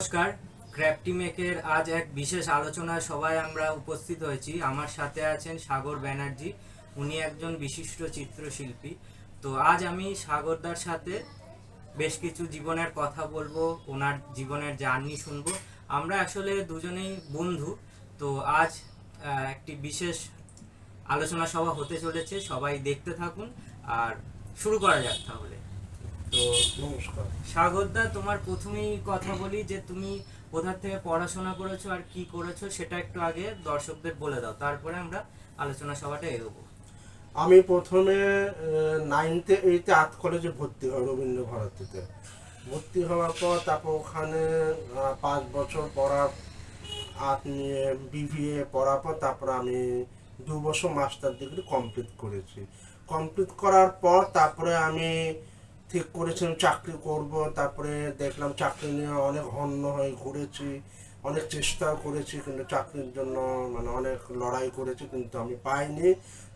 নমস্কার। ক্র্যাফটি মেকের আজ এক বিশেষ আলোচনায় সবাই আমরা উপস্থিত হয়েছি। আমার সাথে আছেন সাগর ব্যানার্জি, উনি একজন বিশিষ্ট চিত্রশিল্পী। তো আজ আমি সাগরদার সাথে বেশ কিছু জীবনের কথা বলবো, ওনার জীবনের জার্নি শুনবো। আমরা আসলে দুজনেই বন্ধু। তো আজ একটি বিশেষ আলোচনা সভা হতে চলেছে, সবাই দেখতে থাকুন। আর শুরু করা যাক তাহলে। তো নমস্কার। সাগরদা, তোমার প্রথমেই কথা বলি যে তুমি কোথা থেকে পড়াশোনা করেছো আর কি করেছো সেটা একটু আগে দর্শকদের বলে দাও, তারপরে আমরা আলোচনা সভাটা এগোবো। আমি প্রথমে 9th 8th আর্ট কলেজে ভর্তি হই, রবীন্দ্র ভারতীতে। ভর্তি হওয়ার পর তারপর ওখানে 5 বছর পড়ার আর্ট নিয়ে বিবিএ পড়ার পর তারপর আমি 2 বছর মাস্টার ডিগ্রি কমপ্লিট করেছি। কমপ্লিট করার পর তারপরে আমি ঠিক করেছিলাম চাকরি করব। তারপরে দেখলাম চাকরি নিয়ে অনেক হন্য হয়ে ঘুরেছি, অনেক চেষ্টা করেছি, কিন্তু চাকরির জন্য অনেক লড়াই করেছি, কিন্তু আমি পাইনি।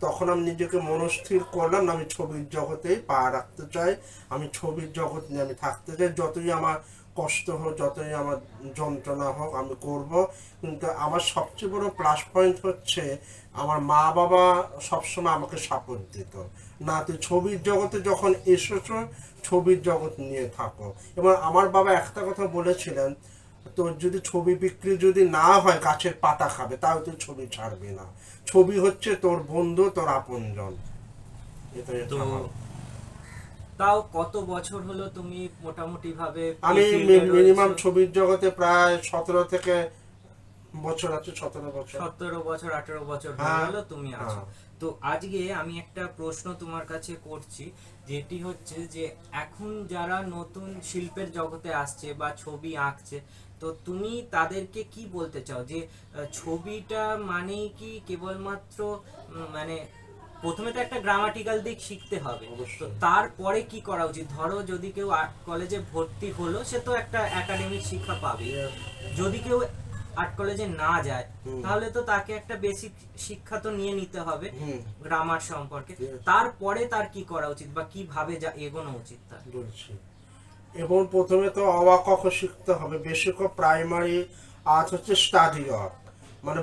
তখন আমি নিজেকে মনস্থির করলাম আমি ছবির জগতেই পা রাখতে চাই, আমি ছবির জগৎ নিয়ে আমি থাকতে চাই। যতই আমার কষ্ট হোক, যতই আমার যন্ত্রণা হোক, আমি করব। কিন্তু আমার সবচেয়ে বড় প্লাস পয়েন্ট হচ্ছে আমার মা বাবা সবসময় আমাকে সাপোর্ট দিত। না, তুই ছবির জগতে যখন এসেছো, ছবির জগৎ নিয়ে থাকো। এবং আমার বাবা একটা কথা বলেছিলেন, তোর যদি ছবি বিক্রি যদি না হয় গাছের পাতা খাবে, তাও তুই ছবি ছাড়বি না। ছবি হচ্ছে তোর বন্ধু, তোর আপনজন। এটাই তো হচ্ছে আমার। তাও কত বছর হলো তুমি মোটামুটি ভাবে এই আমি ফিল্ডে রয়েছো? মিনিমাম ছবির জগতে প্রায় 17 থেকে বছর আছে, 17 বছর। 17 বছর 18 বছর হয়ে হ্যাঁ, গেল তুমি আছো। হ্যাঁ। তো আজকে আমি একটা প্রশ্ন তোমার কাছে করছি, যেটি হচ্ছে যে এখন যারা নতুন শিল্পের জগতে আসছে বা ছবি আঁকছে, তো তুমি তাদেরকে কি বলতে চাও যে ছবিটা মানেই কি কেবলমাত্র মানে প্রথমে তো একটা গ্রামাটিক্যাল দিক শিখতে হবে। তো অবশ্যই। তারপরে কি করা উচিত? ধরো যদি কেউ আর্ট কলেজে ভর্তি হলো, সে তো একটা একাডেমিক শিক্ষা পাবে। Yes. যদি কেউ আর্ট কলেজে না যায়, হুম, তাহলে তো তাকে একটা বেসিক শিক্ষা তো নিয়ে নিতে হবে হুম। গ্রামার সম্পর্কে। Yes. তারপরে তার কি করা উচিত বা কিভাবে যা এগোনো উচিত তার? বলছি, এবং প্রথমে তো অ আ ক খ শিখতে হবে। বেসিক অফ প্রাইমারি আর্ট হচ্ছে স্টাডি আর্ট,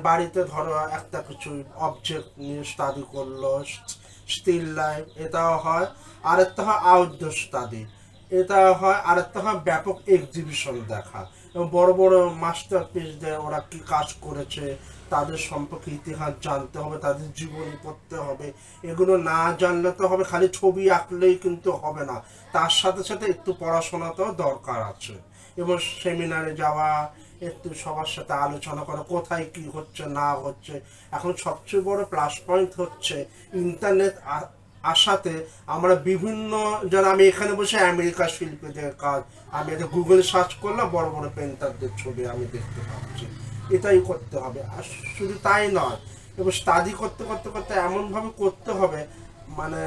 বাড়িতে ধরো একটা কিছু অবজেক্ট নিয়ে স্টাডি করলো, স্টিল লাইফ, এটাও হয়। আরেকটা হয় আউটডোর স্টাডি, এটা হয়। আরেকটা হয় ব্যাপক এক্সিবিশন দেখা, এবং বড় বড় মাস্টার পিসদের ওরা কি কাজ করেছে তাদের সম্পর্কে ইতিহাস জানতে হবে, তাদের জীবনী পড়তে হবে। এগুলো না জানলে তো হবে, খালি ছবি আঁকলেই কিন্তু হবে না, তার সাথে সাথে একটু পড়াশোনাতেও দরকার আছে। এবং সেমিনারে যাওয়া, একটু সবার সাথে আলোচনা করা, কোথায় কি হচ্ছে না হচ্ছে। এখন সবচেয়ে বড় প্লাস পয়েন্ট হচ্ছে ইন্টারনেট আসাতে আমরা বিভিন্ন যারা, আমি এখানে বসে আমেরিকার শিল্পীদের কাজ, আমি এটা গুগলে সার্চ করলাম, বড় বড় পেন্টারদের ছবি আমি দেখতে পাচ্ছি। এটাই করতে হবে। আর শুধু তাই নয়, এবং স্টাডি করতে করতে করতে এমনভাবে করতে হবে, মানে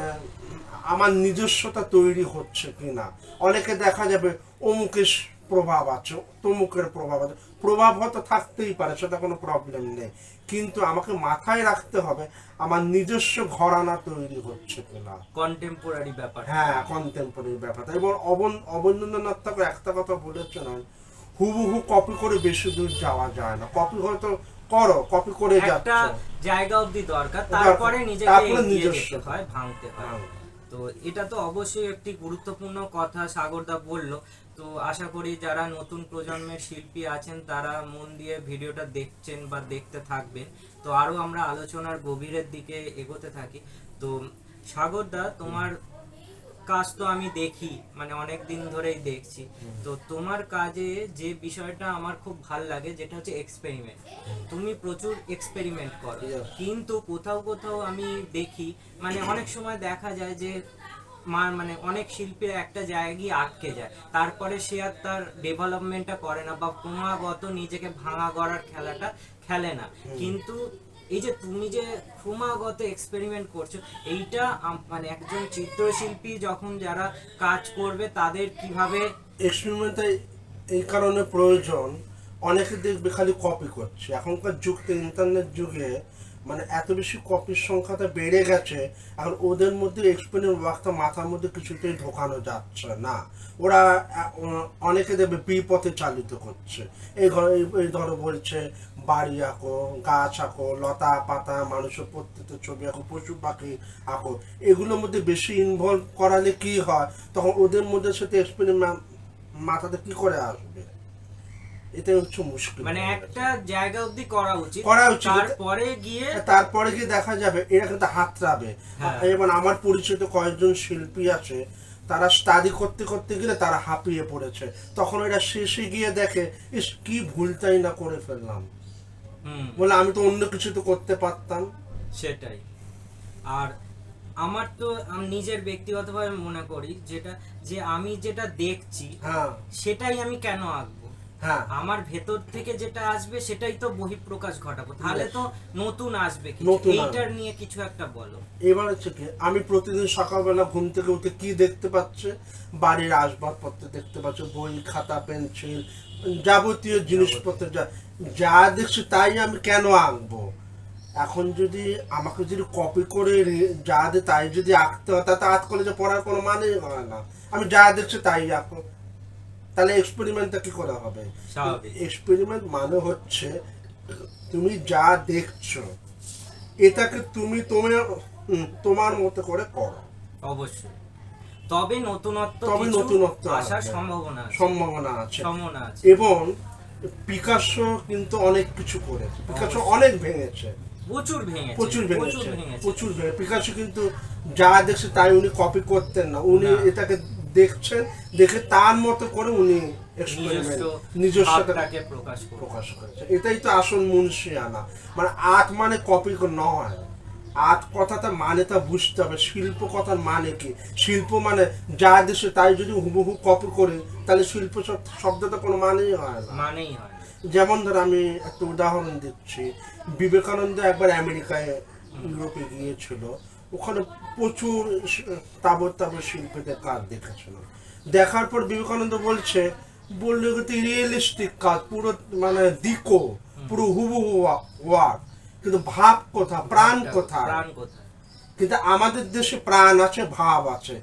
আমার নিজস্বতা তৈরি হচ্ছে কিনা। অনেকে দেখা যাবে অমুকের প্রভাব আছে, তমুকের প্রভাব আছে, প্রভাব হয়তো থাকতেই পারে, সেটা কোনো প্রবলেম নেই, কিন্তু আমাকে মাথায় রাখতে হবে আমার নিজস্ব ঘরানা তৈরি হচ্ছে কিনা। কন্টেম্পোরারি ব্যাপার। হ্যাঁ, কন্টেম্পোরারি ব্যাপারটা। এবং অবনীন্দ্রনাথ ঠাকুর একটা কথা বলেছেন, হুবহু কপি করে বেশি দূর যাওয়া যায় না। কপি হয়তো করো, কপি করে একটা যাচ্ছ, জায়গা অবধি দরকার, তারপরে নিজেকে তারপরে এগিয়ে নিজস্ব। যেতে হয়, ভাঙতে হয়। হ্যাঁ। তো এটা তো অবশ্যই একটি গুরুত্বপূর্ণ কথা সাগরদা বলল। তো আশা করি যারা নতুন প্রজন্মের শিল্পী আছেন তারা মন দিয়ে ভিডিওটা দেখছেন বা দেখতে থাকবেন। তো আরো আমরা আলোচনার গভীরের দিকে এগোতে থাকি। তো সাগরদা, তোমার কাজ তো আমি দেখি, মানে অনেক দিন ধরেই দেখছি। তো তোমার কাজে যে বিষয়টা আমার খুব ভাল লাগে যেটা হচ্ছে এক্সপেরিমেন্ট। তুমি প্রচুর এক্সপেরিমেন্ট করো, Yes. কিন্তু কোথাও কোথাও আমি দেখি, মানে অনেক সময় দেখা যায় যে মানে অনেক শিল্পীরা একটা জায়গায় গিয়ে আটকে যায়, তারপরে সে আর তার ডেভেলপমেন্টটা করে না বা ক্রমাগত নিজেকে ভাঙা গড়ার খেলাটা খেলে না। কিন্তু এই যে তুমি যে ক্রমাগত এক্সপেরিমেন্ট করছো, এইটা মানে একজন চিত্রশিল্পী যখন যারা কাজ করবে তাদের কিভাবে? এক্সপেরিমেন্টটা এই কারণে প্রয়োজন, অনেকে দেখবে খালি কপি করছে। এখনকার যুগতে, ইন্টারনেট যুগে মানে এত বেশি কপির সংখ্যাটা বেড়ে গেছে, এখন ওদের মধ্যে এক্সপেরিয়েন্স ওয়ার্কটা মাথার মধ্যে কিছুতেই ঢোকানো যাচ্ছে না। ওরা অনেকে দেবে বিপথে চালিত করছে। এই ধরো বলছে বাড়ি আঁকো, গাছ আঁকো, লতা পাতা, মানুষের প্রত্যেকটা ছবি আঁকো, পশু পাখি আঁকো। এগুলোর মধ্যে বেশি ইনভলভ করালে কি হয়, তখন ওদের মধ্যে সাথে এক্সপেরিমেন্ট মাথাতে কি করে আসবে? এটাই হচ্ছে মুশকিল। মানে একটা জায়গা অবধি করা উচিত, তারপরে গিয়ে দেখা যাবে এরা কিন্তু হাতড়াবে। হ্যাঁ। এবং আমার পরিচিত কয়েকজন শিল্পী আছে, তারা স্টাডি করতে করতে গেলে তারা হাঁপিয়ে পড়েছে, তখন এরা শেষে গিয়ে দেখে ইস কি ভুলটাই না করে ফেললাম, বলে আমি তো অন্য কিছু তো করতে পারতাম। সেটাই। আর আমার তো আমি নিজের ব্যক্তিগতভাবে মনে করি যে আমি যেটা দেখছি সেটাই আমি কেন আঁকবো? আমার ভেতর থেকে যেটা আসবে সেটাই তো বহিঃপ্রকাশ ঘটাবো, তাহলে তো নতুন আসবে কিছু। এইটার নিয়ে কিছু একটা বলো। এবার হচ্ছে কি, আমি প্রতিদিন সকালবেলা ঘুম থেকে উঠে কি দেখতে পাচ্ছি? বাড়ির আসবাবপত্র দেখতে পাচ্ছি, বই খাতা পেন্সিল যাবতীয় জিনিসপত্র যা দেখছি তাই আমি কেন আঁকবো? এখন যদি আমাকে যদি কপি করে যা দে তাই যদি আঁকতে হয়, তাতে আর্ট কলেজে পড়ার কোনো মানেই হয় না। আমি যা দেখছি তাই আঁকো, তাহলে এক্সপেরিমেন্টটা কি করে হবে? এক্সপেরিমেন্ট মানে হচ্ছে তুমি যা দেখছো এটাকে তুমি তোমার মতো করে করো। অবশ্যই, তবে নতুনত্ব আসার সম্ভাবনা আছে। এবং পিকাসো কিন্তু অনেক কিছু করেছে, পিকাসো অনেক ভেঙেছে, প্রচুর ভেঙেছে। পিকাসো কিন্তু যা দেখছে তাই উনি কপি করতেন না, উনি এটাকে দেখছেন, দেখে তার মতো করে উনি নিজস্বতাকে প্রকাশ করেছে। এটাই তো আসল মুন্সিয়ানা। মানে আর্ট মানে কপি নয়, আর্ট কথাটা মানে তা বুঝতে হবে। শিল্প কথার মানে কি? শিল্প মানে যা দেশে তাই যদি হুবহু কপি করে, তাহলে শিল্প শব্দটা কোনো মানেই হয় না। যেমন ধর আমি একটা উদাহরণ দিচ্ছি, বিবেকানন্দ একবার আমেরিকায় ইউরোপে গিয়েছিল, ওখানে প্রচুর তাবৎ শিল্পীদের কাজ দেখেছিল। দেখার পর বিবেকানন্দ বললো রিয়েলিস্টিক কাজ, পুরো মানে দিকো পুরো হুবহু ওয়ার্ক, কিন্তু ভাব কোথা, প্রাণ কোথা? কিন্তু আমাদের দেশে প্রাণ আছে, ভাব আছে।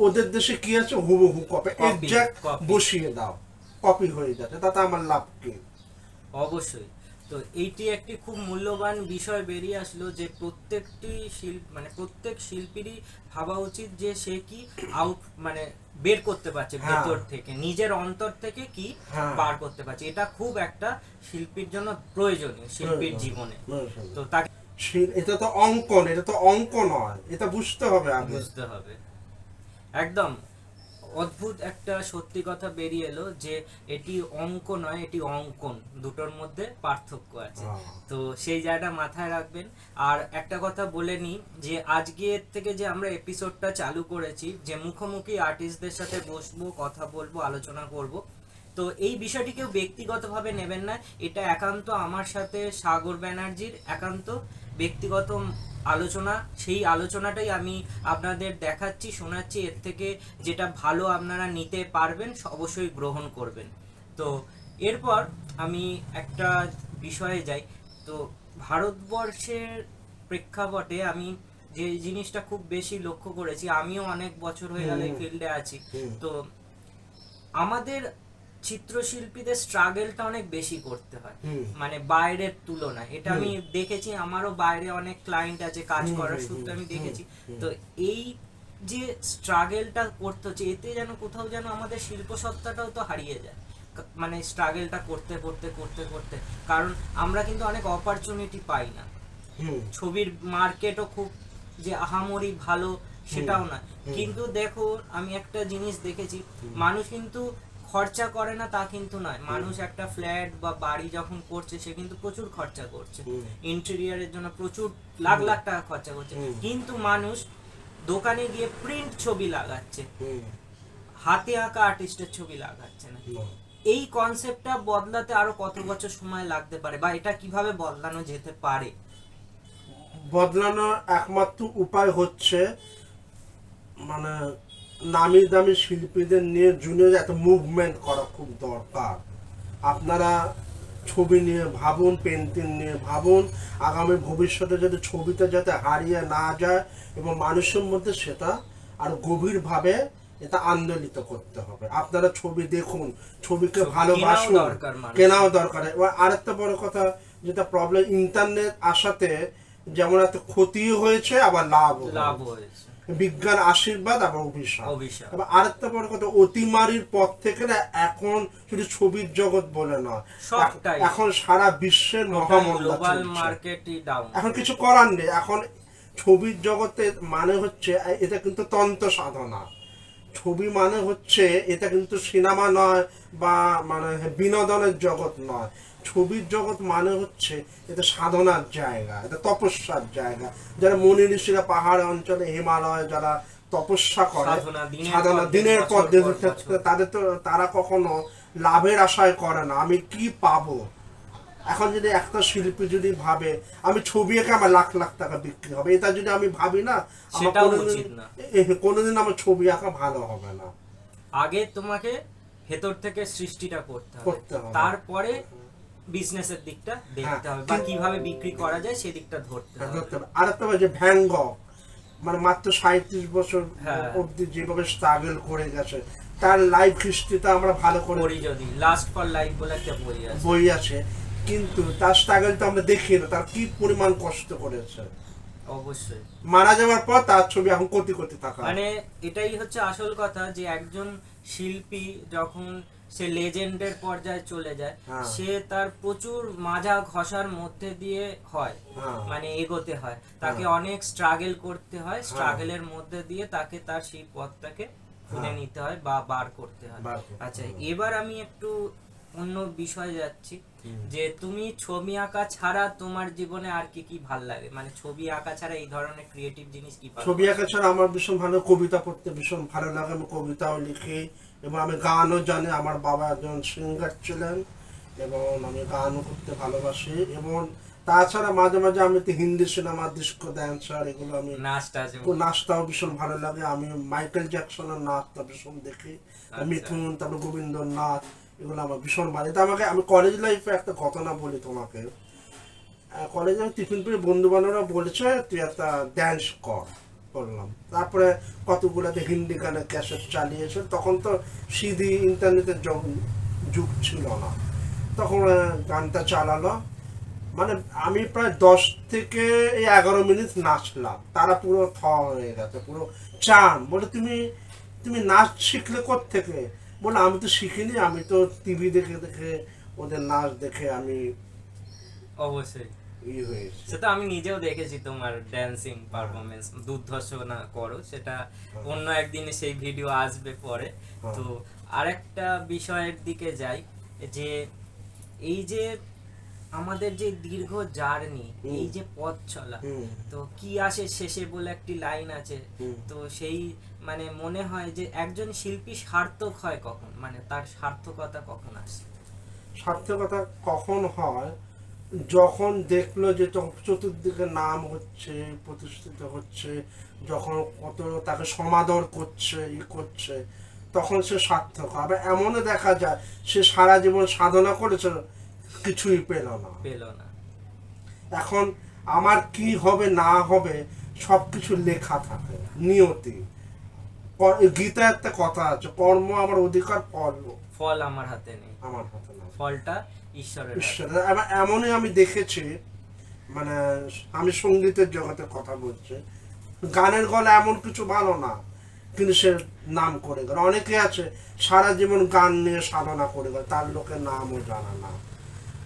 ওদের দেশে কি আছে? হুবহু কপি, এক্সাক্ট বসিয়ে দাও, কপি হয়ে যাচ্ছে, তাতে আমার লাভ কি? অবশ্যই। তো এইটি একটি খুব মূল্যবান বিষয় বেরিয়ে আসলো যে প্রত্যেক শিল্পীরই ভাবা উচিত যে সে কি মানে বের করতে পারছে ভেতর থেকে, নিজের অন্তর থেকে কি বার করতে পারছে। এটা খুব একটা শিল্পীর জন্য প্রয়োজনীয়, শিল্পীর জীবনে। তো তাকে এটা তো অঙ্কন, এটা তো অঙ্ক নয়, এটা বুঝতে হবে, একদম অদ্ভুত একটা সত্যি কথা বেরিয়ে এলো যে এটি অঙ্ক নয়, এটি অঙ্কন, দুটোর মধ্যে পার্থক্য আছে। তো সেই জায়গাটা মাথায় রাখবেন। আর একটা কথা বলে নিই যে আজকে থেকে যে আমরা এপিসোডটা চালু করেছি, যে মুখোমুখি আর্টিস্টদের সাথে বসবো, কথা বলবো, আলোচনা করব, তো এই বিষয়টি কেউ ব্যক্তিগতভাবে নেবেন না। এটা একান্ত আমার সাথে সাগর ব্যানার্জির একান্ত ব্যক্তিগত আলোচনা। সেই আলোচনাটাই আমি আপনাদের দেখাচ্ছি, শোনাচ্ছি। এর থেকে যেটা ভালো আপনারা নিতে পারবেন অবশ্যই গ্রহণ করবেন। তো এরপর আমি একটা বিষয়ে যাই। তো ভারতবর্ষের প্রেক্ষাপটে আমি যে জিনিসটা খুব বেশি লক্ষ্য করেছি, আমিও অনেক বছর হয়ে গেল এই ফিল্ডে আছি, তো আমাদের চিত্রশিল্পীদের স্ট্রাগলটা অনেক বেশি করতে হয়, মানে বাইরের তুলনায়। এটা আমি দেখেছি, আমারও বাইরে অনেক ক্লায়েন্ট আছে, কাজ করার সূত্রে আমি দেখেছি। তো এই যে স্ট্রাগলটা করতে হচ্ছে, এতে যেন কোথাও যেন আমাদের শিল্প সত্তাটাও তো হারিয়ে যায়, মানে স্ট্রাগলটা করতে করতে করতে করতে। কারণ আমরা কিন্তু অনেক অপরচুনিটি পাই না, ছবির মার্কেটও খুব যে আহামরি ভালো সেটাও না। কিন্তু দেখো, আমি একটা জিনিস দেখেছি, মানুষ কিন্তু খরচা করে না তা কিন্তু নয়। মানুষ একটা ফ্ল্যাট বা বাড়ি যখন করছে, সে কিন্তু প্রচুর খরচা করছে, ইন্টেরিয়রের জন্য প্রচুর লাখ লাখ টাকা খরচা করছে। কিন্তু মানুষ দোকানে গিয়ে প্রিন্ট ছবি লাগাচ্ছে, হাতে আঁকা আর্টিস্টের ছবি লাগাচ্ছে না। এই কনসেপ্টটা বদলাতে আরো কত বছর সময় লাগতে পারে, বা এটা কিভাবে বদলানো যেতে পারে? বদলানোর একমাত্র উপায় হচ্ছে মানে নামি দামি শিল্পীদের নিয়ে জুনিয়র একটা মুভমেন্ট করা খুব দরকার। আপনারা ছবি নিয়ে ভাবুন, পেন্টিং নিয়ে ভাবুন, আগামী ভবিষ্যতে যাতে ছবিটা যাতে হারিয়ে না যায় এবং মানুষের মধ্যে সেটা আর গভীরভাবে এটা আন্দোলিত করতে হবে। আপনারা ছবি দেখুন, ছবিকে ভালোবাসুন, কেনাও দরকার। এবার আরেকটা বড় কথা যেটা প্রবলেম, ইন্টারনেট আসাতে যেমন একটা ক্ষতিও হয়েছে আবার লাভ হয়েছে, বিজ্ঞান আশীর্বাদ আবার অভিশাপ। এবার আরেকটা বড় কথা, অতিমারির পর থেকে না এখন শুধু ছবির জগৎ বলে নয়, এখন সারা বিশ্বের মহামন্দা চলছে। এখন কিছু করার নেই। এখন ছবির জগতে মানে হচ্ছে এটা কিন্তু তন্ত্র সাধনা। ছবি মানে হচ্ছে এটা কিন্তু সিনেমা নয় বা মানে বিনোদনের জগৎ নয়। ছবির জগৎ মানে হচ্ছে এটা সাধনার জায়গা, এটা তপস্যার জায়গা। যারা মুনি ঋষিরা পাহাড় অঞ্চলে, হিমালয়ে যারা তপস্যা করে, সাধনা দিনের পর দিন, তাদের তো তারা কখনো লাভের আশায় করে না আমি কি পাবো। এখন যদি একটা শিল্পী যদি ভাবে আমি ছবি এঁকে আমার লাখ লাখ টাকা বিক্রি হবে, এটা যদি আমি ভাবি না, আমার কোনোদিন আমার ছবি আঁকা ভালো হবে না। আগে তোমাকে ভেতর থেকে সৃষ্টিটা করতে হবে, তারপরে বিজনেসের দিকটা দেখতে হবে বা কিভাবে বিক্রি করা যায় সেই দিকটা ধরতে হবে। আর একটা যে ভ্যান গগ মানে মাত্র 37 বছর অবধি যেভাবে স্ট্রাগল করে গেছে, তার লাইফ হিস্ট্রিটা আমরা ভালো করে পড়ি, যদি লাস্ট ফর লাইফ বলে একটা বই আছে, কিন্তু তার স্ট্রাগলটা আমরা দেখি না, তার কি পরিমাণ কষ্ট করেছে। অবশ্যই মারা যাওয়ার পর তার ছবি এখন কোটি কোটি টাকা। মানে এটাই হচ্ছে আসল কথা, যে একজন শিল্পী যখন সে লেজেন্ডের পর্যায়ে চলে যায়, সে তার প্রচুর মাজা ঘষার মধ্যে দিয়ে হয়, মানে এগোতে হয়, তাকে অনেক স্ট্রাগল করতে হয়, স্ট্রাগলের মধ্যে দিয়ে তাকে তার সেই পথটাকে খুঁজে নিতে হয় বা বার করতে হয়। আচ্ছা, এবার আমি একটু অন্য বিষয়ে যাচ্ছি, যে তুমি ছবি আঁকা ছাড়া তোমার জীবনে আর কি কি ভাল লাগে, মানে ছবি আঁকা ছাড়া এই ধরনের ক্রিয়েটিভ জিনিস কি? ছবি আঁকা ছাড়া আমার ভীষণ ভালো কবিতা পড়তে ভীষণ ভালো লাগে, আমি কবিতাও লিখি এবং আমি গানও জানি। আমার বাবা একজন সিঙ্গার ছিলেন এবং আমি গানও করতে ভালোবাসি। এবং তাছাড়া মাঝে মাঝে আমি তো হিন্দি সিনেমা, ডিস্কো ড্যান্সার, এগুলো আমি নাচটাও ভীষণ ভালো লাগে। আমি মাইকেল জ্যাকসনের নাচটা ভীষণ দেখি, মিথুন, তারপর গোবিন্দর নাচ, এগুলো আমার ভীষণ ভালো। এটা আমাকে, আমি কলেজ লাইফে একটা ঘটনা বলি তোমাকে। কলেজে টিফিন পেয়ে বন্ধু বান্ধবরা বলেছে তুই একটা ড্যান্স কর, করলাম। তারপরে কতগুলোতে হিন্দি গানের ক্যাসেট চালিয়েছে, তখন তো সিডি ইন্টারনেটের যুগ ছিল না, তখন গানটা চালালো। মানে আমি প্রায় 10 থেকে 11 মিনিট নাচলাম, তারা পুরো থ হয়ে গেছে, পুরো চান। বলে তুমি তুমি নাচ শিখলে কোত্থেকে? বলে আমি তো শিখিনি, আমি তো টিভি দেখে দেখে ওদের নাচ দেখে আমি। অবশ্যই সেটা আমি নিজেও দেখেছি, তোমার ড্যান্সিং পারফরমেন্স দুর্ধর্ষ না করো, সেটা অন্য একদিনে সেই ভিডিও আসবে পরে। তো আরেকটা বিষয়ের দিকে যাই, যে এই যে আমাদের যে দীর্ঘ জার্নি, এই যে পথ চলা, তো কি আসে শেষে বলে একটি লাইন আছে, তো সেই মানে মনে হয় যে একজন শিল্পী সার্থক হয় কখন, মানে তার সার্থকতা কখন আসে? সার্থকতা কখন হয়? যখন দেখলো যে চতুর্দিকে নাম হচ্ছে, প্রতিষ্ঠিত হচ্ছে, যখন কত তাকে সমাদর করছে, করছে, তখন সে সার্থক হবে। এমনও দেখা যায় সে সারা জীবন সাধনা করেছে, কিছুই পেল না। এখন আমার কি হবে না হবে সবকিছু লেখা থাকে, নিয়তি। গীতা একটা কথা আছে, কর্ম আমার অধিকার, ফল আমার হাতে নেই, ফলটা ঈশ্বরের। এমনই আমি দেখেছি, মানে আমি সঙ্গীতের জগতের কথা বলছি, গানের গলা এমন কিছু ভালো না, কিন্তু সে নাম করে গেল। অনেকে আছে সারা জীবন গান নিয়ে সাধনা করে গেল, তার লোকের নামও জানা না।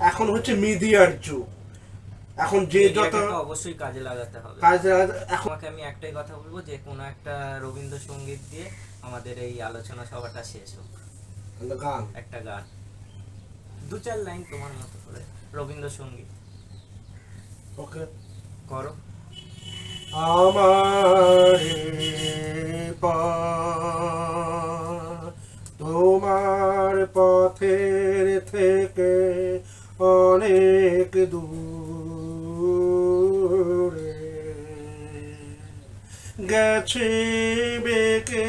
এখন হচ্ছে মিডিয়ার যুগ, এখন যে যত অবশ্যই কাজে লাগাতে হবে। এখন আমি একটাই কথা বলবো, যে কোনো একটা রবীন্দ্রসঙ্গীত দিয়ে আমাদের এই আলোচনা সভাটা শেষ হোক। একটা গান 2-4 লাইন তোমার মতো করে রবীন্দ্রসঙ্গীত। ওকে, করো। আমার তোমার পথের থেকে অনেক দূরে গেছে বেকে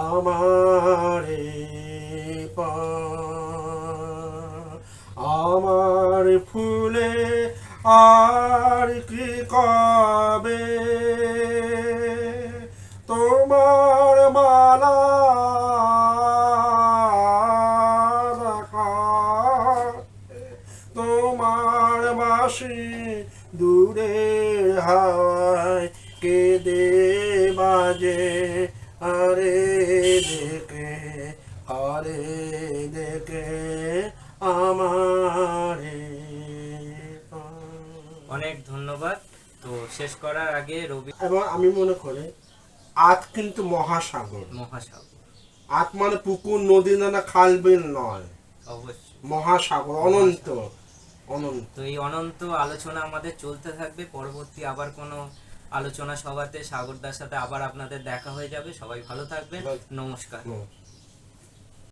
আমার আমার ফুলে আর কি কবে তোমার মালা তোমার বাসি দূরের হাওয়ায় কেঁদে বাজে আরে দেখে আরে দেখে আমারে। অনেক ধন্যবাদ। তো শেষ করার আগে রবি এবং আমি মনে করি আজ কিন্তু মহাসাগর, মহাসাগর আজ মানে পুকুর নদী না খাল বিল নয়, অবশ্যই মহাসাগর, অনন্ত অনন্ত। তো এই অনন্ত আলোচনা আমাদের চলতে থাকবে। পরবর্তী আবার কোনো আলোচনা সভাতে সাগরদার সাথে আবার আপনাদের দেখা হয়ে যাবে। সবাই ভালো থাকবেন। নমস্কার।